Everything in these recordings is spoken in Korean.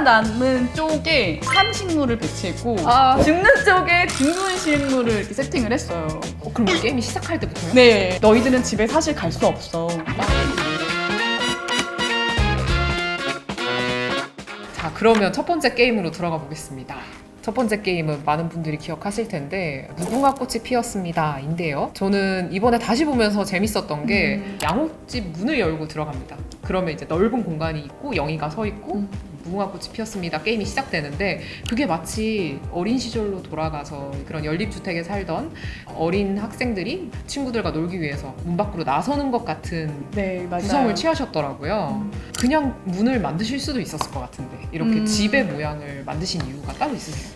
살아남은 쪽에 산식물을 배치했고 죽는 쪽에 죽는 식물을 이렇게 세팅을 했어요. 그럼 게임이 시작할 때부터요? 네, 너희들은 집에 사실 갈 수 없어. 자, 그러면 첫 번째 게임으로 들어가 보겠습니다. 첫 번째 게임은 많은 분들이 기억하실 텐데 무궁화 꽃이 피었습니다 인데요. 저는 이번에 다시 보면서 재밌었던 게 양옥집 문을 열고 들어갑니다. 그러면 이제 넓은 공간이 있고 영희가 서 있고 무궁화 꽃이 피었습니다 게임이 시작되는데, 그게 마치 어린 시절로 돌아가서 그런 연립주택에 살던 어린 학생들이 친구들과 놀기 위해서 문 밖으로 나서는 것 같은 네, 맞아요. 구성을 취하셨더라고요. 그냥 문을 만드실 수도 있었을 것 같은데 이렇게 집의 모양을 만드신 이유가 따로 있으세요?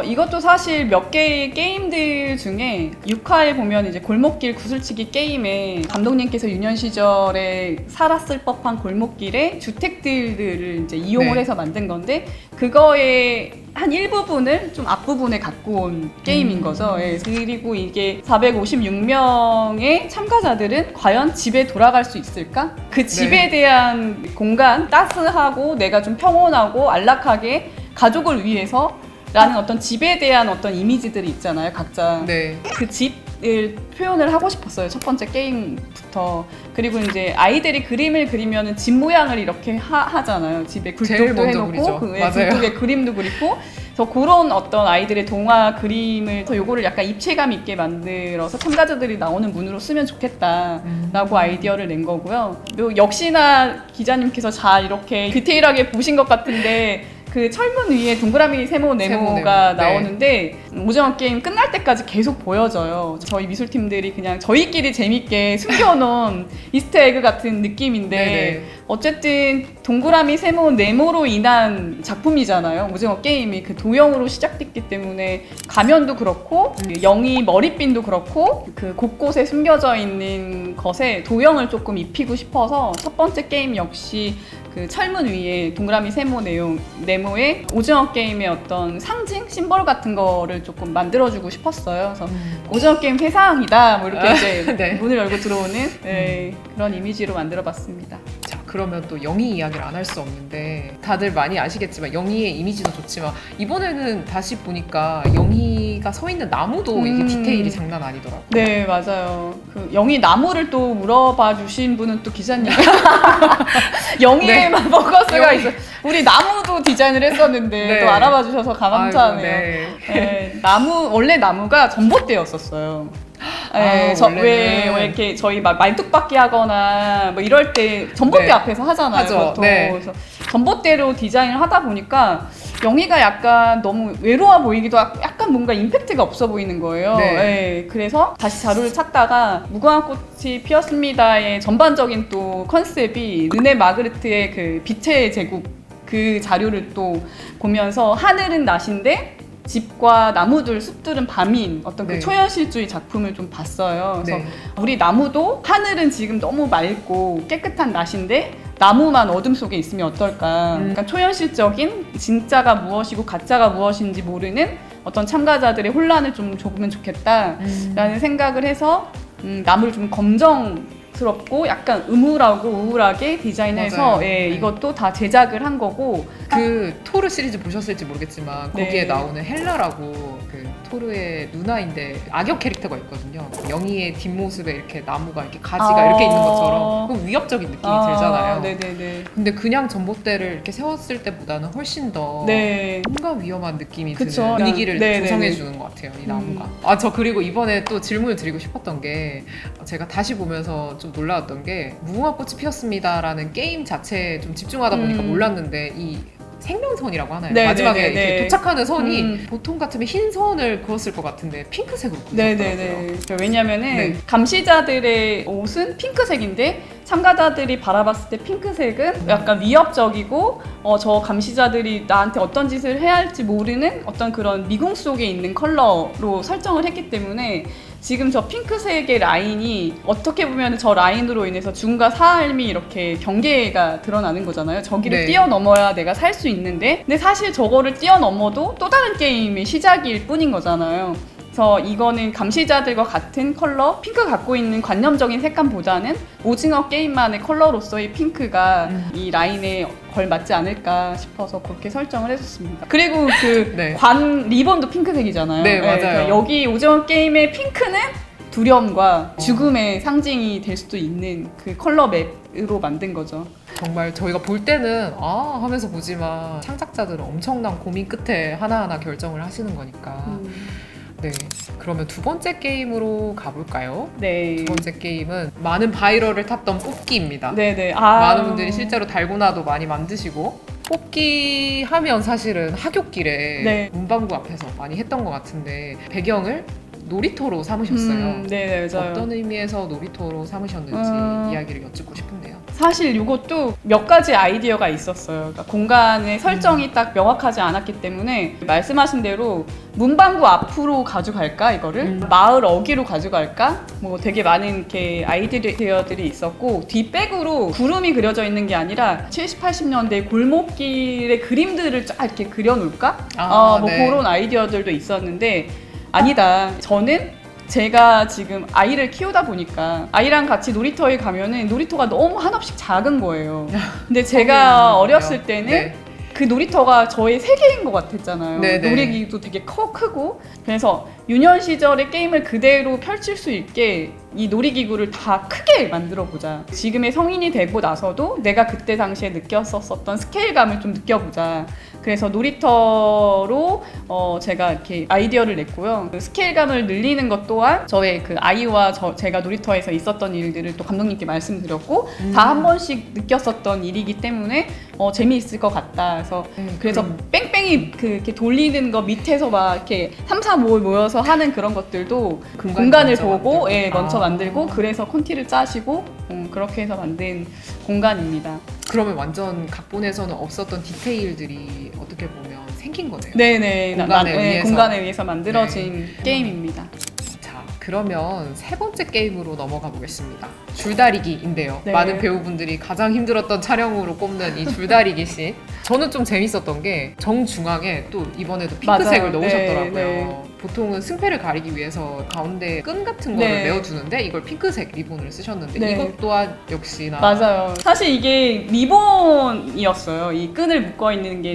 이것도 사실 몇 개의 게임들 중에 6화에 보면 이제 골목길 구슬치기 게임에 감독님께서 유년 시절에 살았을 법한 골목길에 주택들을 이제 이용을 네. 해서 만든 건데, 그거의 한 일부분을 좀 앞부분에 갖고 온 게임인 거죠. 예. 그리고 이게 456명의 참가자들은 과연 집에 돌아갈 수 있을까? 그 집에 대한 공간, 따스하고 내가 좀 평온하고 안락하게 가족을 위해서 라는 어떤 집에 대한 어떤 이미지들이 있잖아요, 각자. 네. 그 집을 표현을 하고 싶었어요, 첫 번째 게임부터. 그리고 이제 아이들이 그림을 그리면은 집 모양을 이렇게 하잖아요. 집에 제일 굴뚝도 먼저 해놓고, 그리죠. 맞아요. 굴뚝에 그림도 그리고. 그래서 그런 어떤 아이들의 동화 그림을 요거를 약간 입체감 있게 만들어서 참가자들이 나오는 문으로 쓰면 좋겠다라고 아이디어를 낸 거고요. 역시나 기자님께서 잘 이렇게 디테일하게 보신 것 같은데, 그 철문 위에 동그라미 세모 네모가 나오는데 오징어 게임 끝날 때까지 계속 보여져요. 저희 미술팀들이 그냥 저희끼리 재밌게 숨겨놓은 이스터에그 같은 느낌인데 네네. 어쨌든 동그라미 세모 네모로 인한 작품이잖아요. 오징어 게임이 그 도형으로 시작됐기 때문에 가면도 그렇고 영희 머리핀도 그렇고 그 곳곳에 숨겨져 있는 것에 도형을 조금 입히고 싶어서 첫 번째 게임 역시 그 철문 위에 동그라미 세모 네모에 오징어 게임의 어떤 상징, 심벌 같은 거를 조금 만들어주고 싶었어요. 그래서 오징어 게임 세상이다, 뭐 이렇게 이제 네. 문을 열고 들어오는 그런 이미지로 만들어봤습니다. 자, 그러면 또 영희 이야기를 안 할 수 없는데 다들 많이 아시겠지만 영희의 이미지도 좋지만 이번에는 다시 보니까 영희가 서 있는 나무도 이게 디테일이 장난 아니더라고요. 네, 맞아요. 그 영희 나무를 또 물어봐 주신 분은 또 기자님. 영희에만 포커스가 있어요. 우리 나무도 디자인을 했었는데 네. 또 알아봐 주셔서 감사하네요. 아이고, 네. 네, 원래 나무가 전봇대였었어요. 네, 왜 이렇게 저희 막 말뚝박기 하거나 뭐 이럴 때 전봇대 네. 앞에서 하잖아요. 하죠. 보통. 네. 그래서 전봇대로 디자인을 하다 보니까 영희가 약간 너무 외로워 보이기도 하고 약간 뭔가 임팩트가 없어 보이는 거예요. 네. 네, 그래서 다시 자료를 찾다가 무궁화 꽃이 피었습니다의 전반적인 또 컨셉이 르네 마그리트의 그 빛의 제국 그 자료를 또 보면서 하늘은 낮인데 집과 나무들, 숲들은 밤인 어떤 그 네. 초현실주의 작품을 좀 봤어요. 그래서 네. 우리 나무도 하늘은 지금 너무 맑고 깨끗한 낮인데 나무만 어둠 속에 있으면 어떨까. 그러니까 초현실적인 진짜가 무엇이고 가짜가 무엇인지 모르는 어떤 참가자들의 혼란을 좀 줘보면 좋겠다라는 생각을 해서 나무를 좀 검정스럽고 약간 음울하고 우울하게 디자인해서 네. 이것도 다 제작을 한 거고. 그 토르 시리즈 보셨을지 모르겠지만 네. 거기에 나오는 헬라라고 그 토르의 누나인데 악역 캐릭터가 있거든요. 영희의 뒷모습에 이렇게 나무가 이렇게 가지가 이렇게 있는 것처럼 그 위협적인 느낌이 들잖아요. 네네네. 근데 그냥 전봇대를 이렇게 세웠을 때보다는 훨씬 더 네. 뭔가 위험한 느낌이 그쵸. 드는 분위기를 네네네. 조성해 주는 것 같아요, 이 나무가. 저 그리고 이번에 또 질문을 드리고 싶었던 게, 제가 다시 보면서 좀 놀라웠던 게 무궁화 꽃이 피었습니다라는 게임 자체에 좀 집중하다 보니까 몰랐는데 이 생명선이라고 하나요? 네, 마지막에 네, 네, 이렇게 네. 도착하는 선이 보통 같으면 흰 선을 그었을 것 같은데 핑크색으로 그었더라고요. 네네네. 왜냐면은 네. 감시자들의 옷은 핑크색인데 참가자들이 바라봤을 때 핑크색은 약간 위협적이고 저 감시자들이 나한테 어떤 짓을 해야 할지 모르는 어떤 그런 미궁 속에 있는 컬러로 설정을 했기 때문에 지금 저 핑크색의 라인이 어떻게 보면 저 라인으로 인해서 중과 삶이 이렇게 경계가 드러나는 거잖아요. 저기를 네. 뛰어넘어야 내가 살 수 있는데 근데 사실 저거를 뛰어넘어도 또 다른 게임의 시작일 뿐인 거잖아요. 그래서 이거는 감시자들과 같은 컬러, 핑크 갖고 있는 관념적인 색감보다는 오징어 게임만의 컬러로서의 핑크가 이 라인에 걸맞지 않을까 싶어서 그렇게 설정을 해줬습니다. 그리고 그 네. 관 리본도 핑크색이잖아요. 네, 맞아요. 그러니까 여기 오징어 게임의 핑크는 두려움과 죽음의 상징이 될 수도 있는 그 컬러 맵으로 만든 거죠. 정말 저희가 볼 때는 아 하면서 보지만 창작자들은 엄청난 고민 끝에 하나하나 결정을 하시는 거니까. 네, 그러면 두 번째 게임으로 가볼까요? 네. 두 번째 게임은 많은 바이럴을 탔던 뽑기입니다. 네네. 많은 분들이 실제로 달고나도 많이 만드시고 뽑기 하면 사실은 하굣길에 네. 문방구 앞에서 많이 했던 것 같은데 배경을 놀이터로 삼으셨어요. 네네, 맞아요. 어떤 의미에서 놀이터로 삼으셨는지 이야기를 여쭙고 싶은데요. 사실 이것도 몇 가지 아이디어가 있었어요. 그러니까 공간의 설정이 딱 명확하지 않았기 때문에 말씀하신 대로 문방구 앞으로 가져갈까 이거를 마을 어귀로 가져갈까 뭐 되게 많은 이렇게 아이디어들이 있었고 뒷백으로 구름이 그려져 있는 게 아니라 70, 80년대 골목길의 그림들을 쫙 이렇게 그려놓을까? 뭐 네. 그런 아이디어들도 있었는데 아니다. 저는 제가 지금 아이를 키우다 보니까 아이랑 같이 놀이터에 가면은 놀이터가 너무 한없이 작은 거예요. 근데 제가 어렸을 때는 네. 그 놀이터가 저의 세계인 것 같았잖아요. 네네. 놀이기구도 되게 크고 그래서 유년 시절의 게임을 그대로 펼칠 수 있게 이 놀이기구를 다 크게 만들어보자. 지금의 성인이 되고 나서도 내가 그때 당시에 느꼈었던 스케일감을 좀 느껴보자. 그래서 놀이터로 제가 이렇게 아이디어를 냈고요. 그 스케일감을 늘리는 것 또한 저의 그 아이와 제가 놀이터에서 있었던 일들을 또 감독님께 말씀드렸고 다 한 번씩 느꼈었던 일이기 때문에 재미있을 것 같다. 그래서 뺑뺑이 이렇게 돌리는 거 밑에서 막 이렇게 3, 4, 5 모여서 하는 그런 것들도 공간을 먼저 보고 만들고. 먼저 만들고 그래서 콘티를 짜시고 그렇게 해서 만든 공간입니다. 그러면 완전 각본에서는 없었던 디테일들이 어떻게 보면 생긴 거네요. 네네. 공간에 의해서 만들어진 네. 게임입니다. 자, 그러면 세 번째 게임으로 넘어가 보겠습니다. 줄다리기인데요. 네. 많은 배우분들이 가장 힘들었던 촬영으로 꼽는 이 줄다리기 씬. 저는 좀 재밌었던 게 정중앙에 또 이번에도 핑크색을 맞아요. 넣으셨더라고요. 네. 보통은 승패를 가리기 위해서 가운데 끈 같은 거를 네. 메어주는데 이걸 핑크색 리본을 쓰셨는데 네. 이것 또한 역시나 맞아요. 사실 이게 리본이었어요. 이 끈을 묶어 있는 게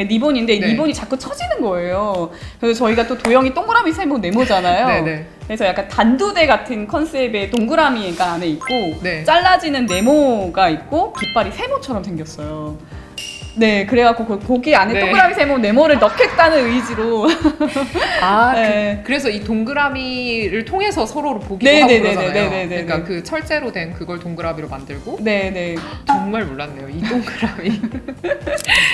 리본인데 네. 리본이 자꾸 처지는 거예요. 그래서 저희가 또 도형이 동그라미 세모 네모잖아요. 네네. 그래서 약간 단두대 같은 컨셉의 동그라미가 안에 있고 네. 잘라지는 네모가 있고 깃발이 세모처럼 생겼어요. 네, 그래갖고 거기 안에 네. 동그라미 세모 네모를 넣겠다는 의지로 네. 그래서 이 동그라미를 통해서 서로를 보기도 네, 하고 네, 그러잖아요. 네, 네, 네, 네, 그러니까 네. 그 철제로 된 그걸 동그라미로 만들고 네네. 정말 몰랐네요. 이 동그라미.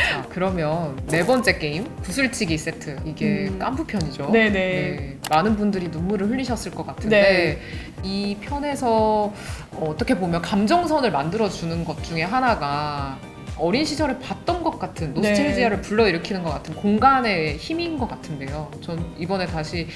자, 그러면 네 번째 게임 구슬치기 세트. 이게 깐부편이죠. 네네. 네, 많은 분들이 눈물을 흘리셨을 것 같은데 이 편에서 어떻게 보면 감정선을 만들어주는 것 중에 하나가 어린 시절에 봤던 것 같은 노스텔지아를 불러일으키는 것 같은 공간의 힘인 것 같은데요. 전 이번에 다시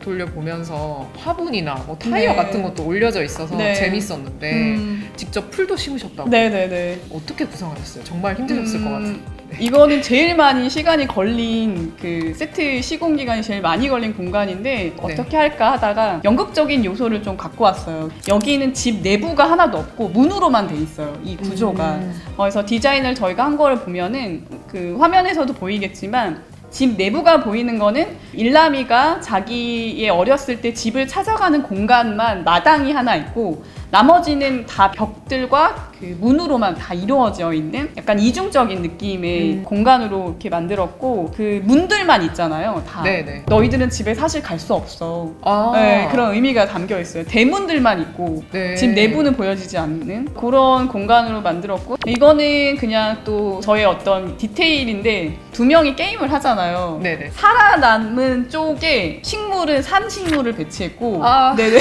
돌려보면서 화분이나 뭐 타이어 네. 같은 것도 올려져 있어서 네. 재밌었는데 직접 풀도 심으셨다고. 네네네. 어떻게 구성하셨어요? 정말 힘드셨을 것 같아요. 이거는 제일 많이 시간이 걸린 그 세트 시공 기간이 제일 많이 걸린 공간인데 어떻게 할까 하다가 연극적인 요소를 좀 갖고 왔어요. 여기는 집 내부가 하나도 없고 문으로만 돼 있어요. 이 구조가. 그래서 디자인을 저희가 한 거를 보면은 그 화면에서도 보이겠지만 집 내부가 보이는 거는 일남이가 자기의 어렸을 때 집을 찾아가는 공간만 마당이 하나 있고 나머지는 다 벽들과 그 문으로만 다 이루어져 있는 약간 이중적인 느낌의 공간으로 이렇게 만들었고 그 문들만 있잖아요. 다. 네네. 너희들은 집에 사실 갈 수 없어. 네, 그런 의미가 담겨 있어요. 대문들만 있고 네. 집 내부는 보여지지 않는 그런 공간으로 만들었고 이거는 그냥 또 저의 어떤 디테일인데 두 명이 게임을 하잖아요. 네네. 살아남은 쪽에 산 식물을 배치했고 네네.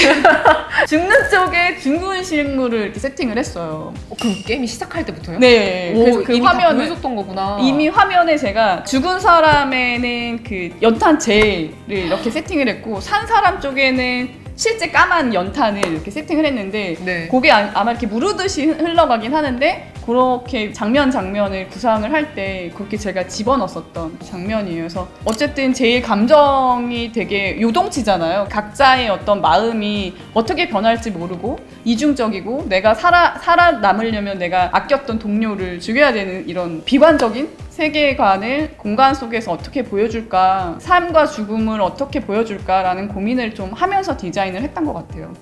죽는 쪽에 죽은 식물을 이렇게 세팅을 했어요. 그럼 게임이 시작할 때부터요? 네. 그래서 그 이미 화면을 보여줬던 거구나. 이미 화면에 제가 죽은 사람에는 그 연탄재를 이렇게 세팅을 했고 산 사람 쪽에는 실제 까만 연탄을 이렇게 세팅을 했는데 네. 그게 아마 이렇게 무르듯이 흘러가긴 하는데 그렇게 장면을 구상을 할 때 그렇게 제가 집어넣었던 장면이에요. 그래서 어쨌든 제 감정이 되게 요동치잖아요. 각자의 어떤 마음이 어떻게 변할지 모르고 이중적이고 내가 살아남으려면 내가 아꼈던 동료를 죽여야 되는 이런 비관적인 세계관을 공간 속에서 어떻게 보여줄까, 삶과 죽음을 어떻게 보여줄까라는 고민을 좀 하면서 디자인을 했던 것 같아요.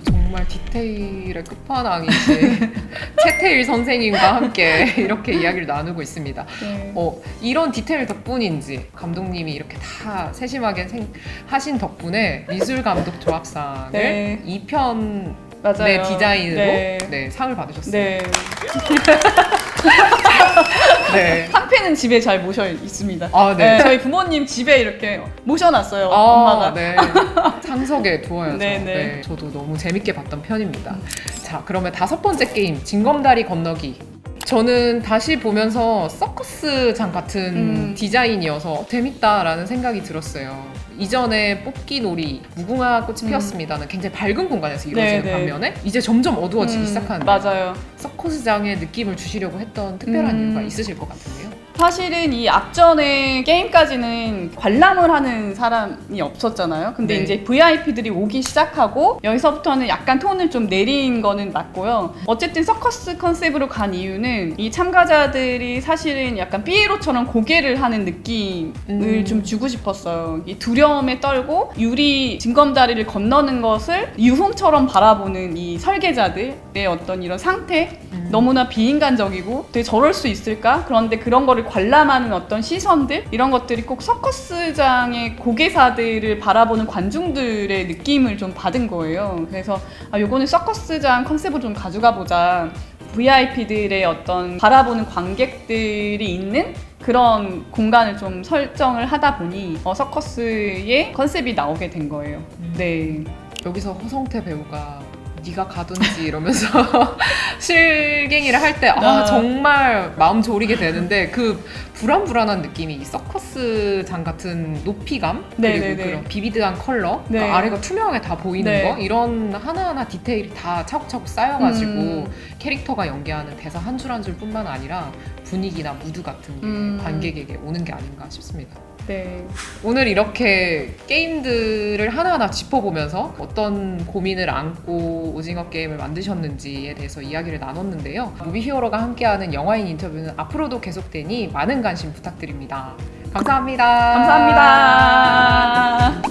정말 디테일의 끝판왕이신 채태일 선생님과 함께 이렇게 이야기를 나누고 있습니다. 네. 이런 디테일 덕분인지 감독님이 이렇게 다 세심하게 하신 덕분에 미술감독 조합상을 네. 2편 맞아요. 네, 디자인으로 네. 네, 상을 받으셨어요. 네. 네. 한 팬은 집에 잘 모셔 있습니다. 아, 네. 저희 부모님 집에 이렇게 모셔놨어요. 엄마가. 네. 창석에 두어야죠. 네, 네. 네, 저도 너무 재밌게 봤던 편입니다. 자, 그러면 5번째 게임 징검다리 건너기. 저는 다시 보면서 서커스장 같은 디자인이어서 재밌다라는 생각이 들었어요. 이전에 뽑기 놀이, 무궁화 꽃이 피었습니다는 굉장히 밝은 공간에서 이루어지는 네, 네. 반면에 이제 점점 어두워지기 시작하는 맞아요. 서커스장의 느낌을 주시려고 했던 특별한 이유가 있으실 것 같은데요. 사실은 이 앞전에 게임까지는 관람을 하는 사람이 없었잖아요. 근데 네. 이제 VIP들이 오기 시작하고 여기서부터는 약간 톤을 좀 내린 거는 맞고요. 어쨌든 서커스 컨셉으로 간 이유는 이 참가자들이 사실은 약간 삐에로처럼 고개를 하는 느낌을 좀 주고 싶었어요. 이 두려움에 떨고 유리 징검다리를 건너는 것을 유흥처럼 바라보는 이 설계자들의 어떤 이런 상태, 너무나 비인간적이고 되게 저럴 수 있을까? 그런데 그런 거를 관람하는 어떤 시선들 이런 것들이 꼭 서커스장의 고개사들을 바라보는 관중들의 느낌을 좀 받은 거예요. 그래서 요거는 서커스장 컨셉을 좀 가져가 보자. VIP들의 어떤 바라보는 관객들이 있는 그런 공간을 좀 설정을 하다 보니 서커스의 컨셉이 나오게 된 거예요. 네. 여기서 허성태 배우가 네가 가든지 이러면서 실갱이를 할 때 정말 마음 졸이게 되는데 그 불안불안한 느낌이 이 서커스장 같은 높이감 네네네. 그리고 그런 비비드한 컬러 네. 그러니까 아래가 투명하게 다 보이는 네. 거 이런 하나하나 디테일이 다 차곡차곡 쌓여가지고 캐릭터가 연기하는 대사 한 줄 한 줄뿐만 아니라 분위기나 무드 같은 게 관객에게 오는 게 아닌가 싶습니다. 네. 오늘 이렇게 게임들을 하나하나 짚어보면서 어떤 고민을 안고 오징어 게임을 만드셨는지에 대해서 이야기를 나눴는데요. 무비히어로가 함께하는 영화인 인터뷰는 앞으로도 계속되니 많은 관심 부탁드립니다. 감사합니다. 감사합니다.